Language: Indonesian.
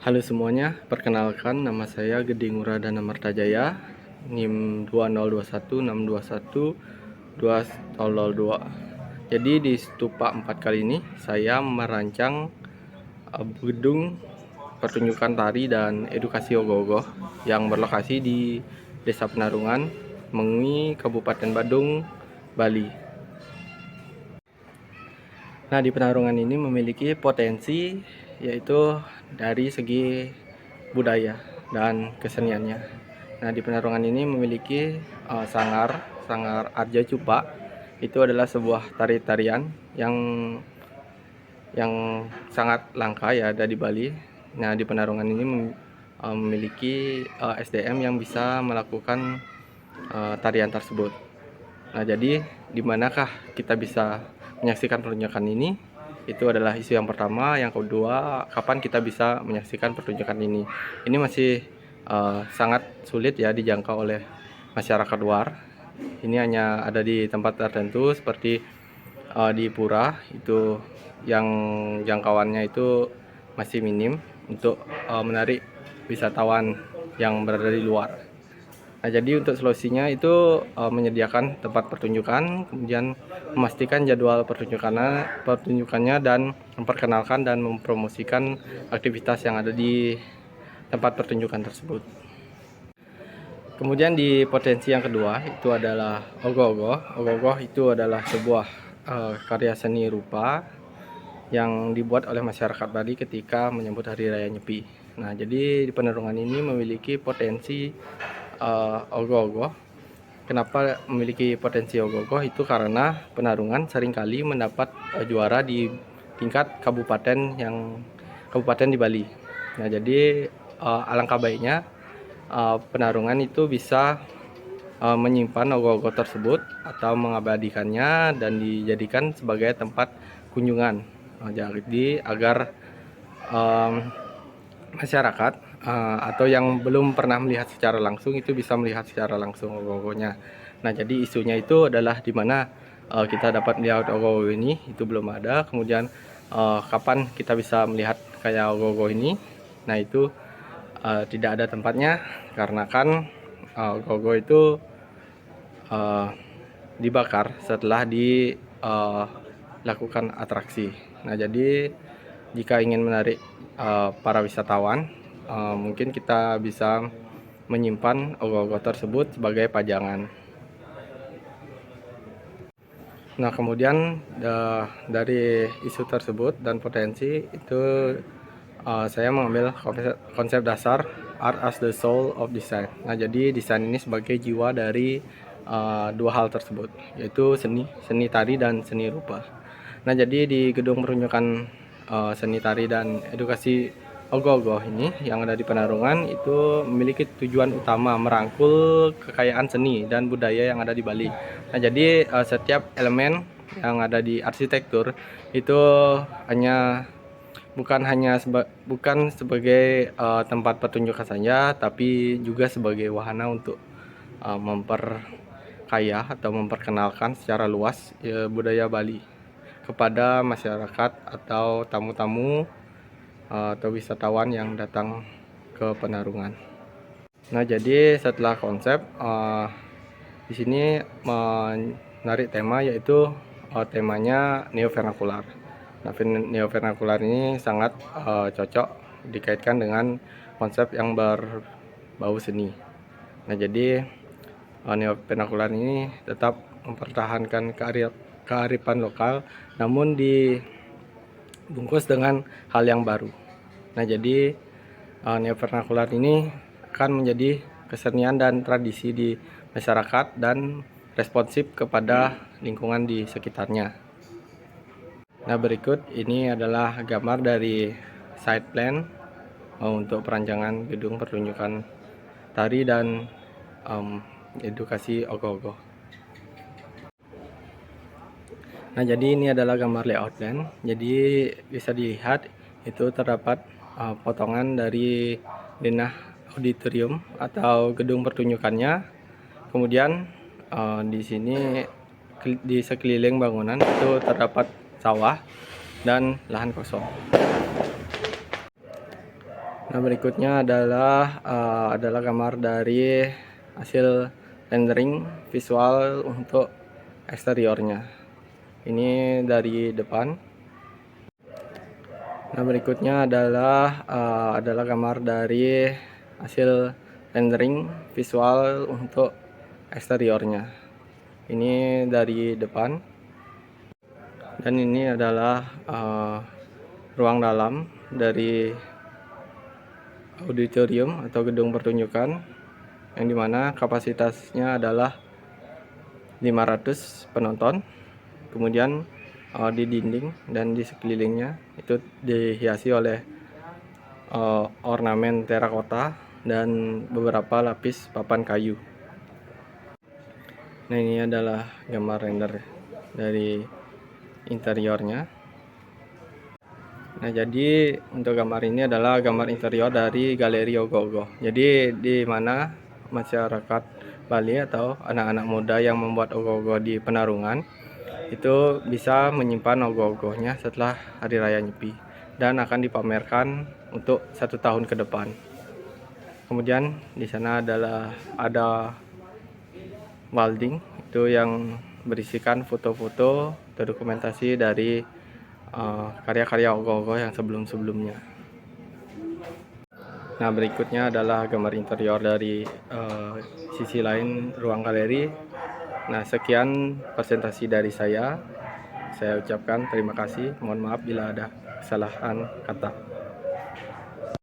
Halo semuanya, perkenalkan nama saya Gede Nguradana Martajaya, NIM 201621202. Jadi di Stupa 4 kali ini saya merancang gedung pertunjukan tari dan edukasi ogoh-ogoh yang berlokasi di Desa Penarungan, Mengui, Kabupaten Badung, Bali. Nah, di Penarungan ini memiliki potensi yaitu dari segi budaya dan keseniannya. Nah, di Penarungan ini memiliki Sanggar Arja Cupa. Itu adalah sebuah tari-tarian yang sangat langka ya ada di Bali. Nah, di Penarungan ini memiliki SDM yang bisa melakukan tarian tersebut. Nah, jadi di manakah kita bisa menyaksikan pertunjukan ini? Itu adalah isu yang pertama. Yang kedua, kapan kita bisa menyaksikan pertunjukan ini? Ini masih sangat sulit ya dijangkau oleh masyarakat luar. Ini hanya ada di tempat tertentu seperti di Pura, itu yang jangkauannya itu masih minim untuk menarik wisatawan yang berada di luar. Nah, jadi untuk solusinya itu menyediakan tempat pertunjukan, kemudian memastikan jadwal pertunjukannya dan memperkenalkan dan mempromosikan aktivitas yang ada di tempat pertunjukan tersebut. Kemudian di potensi yang kedua itu adalah ogoh-ogoh. Ogoh-ogoh itu adalah sebuah karya seni rupa yang dibuat oleh masyarakat Bali ketika menyambut Hari Raya Nyepi. Nah, jadi di Penarungan ini memiliki potensi ogoh-ogoh. Kenapa memiliki potensi ogoh-ogoh? Itu karena Penarungan seringkali mendapat juara di tingkat kabupaten di Bali. Nah, jadi alangkah baiknya Penarungan itu bisa menyimpan ogoh-ogoh tersebut atau mengabadikannya dan dijadikan sebagai tempat kunjungan. Jadi agar masyarakat atau yang belum pernah melihat secara langsung itu bisa melihat secara langsung ogoh-ogohnya. Nah, jadi isunya itu adalah di mana kita dapat melihat ogoh-ogoh ini itu belum ada. Kemudian kapan kita bisa melihat kayak ogoh-ogoh ini? Nah, itu tidak ada tempatnya karena kan ogoh-ogoh itu dibakar setelah dilakukan atraksi. Nah, jadi jika ingin menarik para wisatawan, mungkin kita bisa menyimpan ogoh-ogoh tersebut sebagai pajangan. Nah, kemudian dari isu tersebut dan potensi itu saya mengambil konsep dasar art as the soul of design. Nah, jadi desain ini sebagai jiwa dari dua hal tersebut, yaitu seni tari dan seni rupa. Nah, jadi di gedung pertunjukan seni tari dan edukasi ogoh-ogoh ini yang ada di Penarungan itu memiliki tujuan utama merangkul kekayaan seni dan budaya yang ada di Bali. Nah, jadi setiap elemen yang ada di arsitektur itu bukan sebagai tempat pertunjukan saja, tapi juga sebagai wahana untuk memperkaya atau memperkenalkan secara luas budaya Bali kepada masyarakat atau tamu-tamu atau wisatawan yang datang ke Penarungan. Nah, jadi setelah konsep di sini menarik tema, yaitu temanya neo vernakular. Nah, neo vernakular ini sangat cocok dikaitkan dengan konsep yang berbau seni. Nah, jadi neo vernakular ini tetap mempertahankan kearifan lokal, namun dibungkus dengan hal yang baru. Nah, jadi neo vernakular ini akan menjadi kesenian dan tradisi di masyarakat dan responsif kepada lingkungan di sekitarnya. Nah, berikut ini adalah gambar dari site plan untuk perancangan gedung pertunjukan tari dan edukasi ogoh-ogoh. Nah, jadi ini adalah gambar layout plan. Jadi bisa dilihat itu terdapat potongan dari denah auditorium atau gedung pertunjukannya. Kemudian di sini di sekeliling bangunan itu terdapat sawah dan lahan kosong. Nah, berikutnya adalah gambar dari hasil rendering visual untuk eksteriornya. Ini dari depan. Nah, berikutnya adalah gambar dari hasil rendering visual untuk eksteriornya. Ini dari depan. Dan ini adalah ruang dalam dari auditorium atau gedung pertunjukan, yang dimana kapasitasnya adalah 500 penonton. Kemudian di dinding dan di sekelilingnya itu dihiasi oleh ornamen terakota dan beberapa lapis papan kayu. Nah, ini adalah gambar render dari interiornya. Nah, jadi untuk gambar ini adalah gambar interior dari Galeri Ogoh-Ogoh. Jadi di mana masyarakat Bali atau anak-anak muda yang membuat ogoh-ogoh di Penarungan itu bisa menyimpan ogoh-ogohnya setelah Hari Raya Nyepi dan akan dipamerkan untuk 1 tahun ke depan. Kemudian di sana ada walding itu yang berisikan foto-foto dokumentasi dari karya-karya ogoh-ogoh yang sebelum-sebelumnya. Nah, berikutnya adalah gambar interior dari sisi lain ruang galeri. Nah, sekian presentasi dari saya. Saya ucapkan terima kasih. Mohon maaf bila ada kesalahan kata.